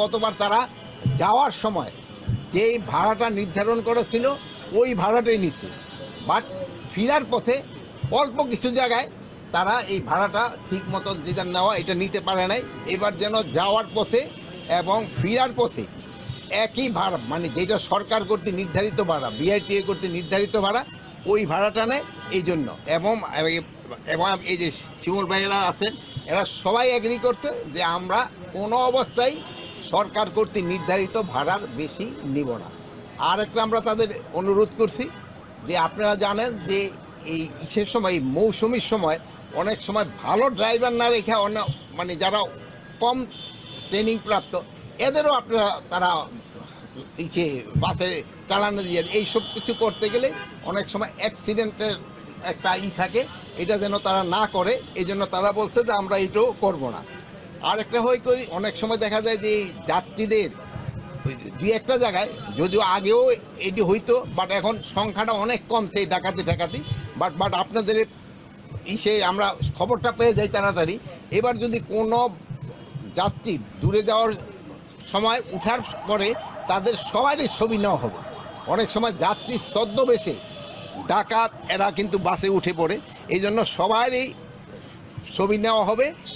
গতবার তারা যাওয়ার সময় যেই ভাড়াটা নির্ধারণ করেছিল ওই ভাড়াটাই নিছে, বাট ফেরার পথে অল্প কিছু জায়গায় তারা এই ভাড়াটা ঠিক মতো যেটা নেওয়া এটা নিতে পারে নাই। এবার যেন যাওয়ার পথে এবং ফেরার পথে একই ভাড়া, মানে যেটা সরকার কর্তৃক নির্ধারিত ভাড়া, বিআরটিএ কর্তৃক নির্ধারিত ভাড়া, ওই ভাড়াটা নেয়। এই জন্য এবং এবং এই যে শিমুল ভাইয়েরা আছেন, এরা সবাই এগ্রি করছে যে আমরা কোনো অবস্থায় সরকার কর্তৃক নির্ধারিত ভাড়ার বেশি নিব না। আর একটা আমরা তাদের অনুরোধ করছি যে আপনারা জানেন যে এই ইসের সময়, এই মৌসুমির সময় অনেক সময় ভালো ড্রাইভার না রেখে মানে যারা কম ট্রেনিং প্রাপ্ত এদেরও আপনারা তারা ইসে বাসে চালানো দিয়ে এই সব কিছু করতে গেলে অনেক সময় অ্যাক্সিডেন্টের একটা থাকে, এটা যেন তারা না করে। এই জন্য তারা বলছে যে আমরা এটাও করবো না। আর একটা অনেক সময় দেখা যায় যে যাত্রীদের দুই একটা জায়গায় যদিও আগেও এটি হইতো, বাট এখন সংখ্যাটা অনেক কমছে এই ডাকাতি। বাট আপনাদের আমরা খবরটা পেয়ে যাই তাড়াতাড়ি। এবার যদি কোনো যাত্রী দূরে যাওয়ার সময় উঠার পরে তাদের সবারই ছবি নেওয়া হবে। অনেক সময় যাত্রী ছদ্মবেশে ডাকাত এরা কিন্তু বাসে উঠে পড়ে, এই জন্য সবারই ছবি নেওয়া হবে।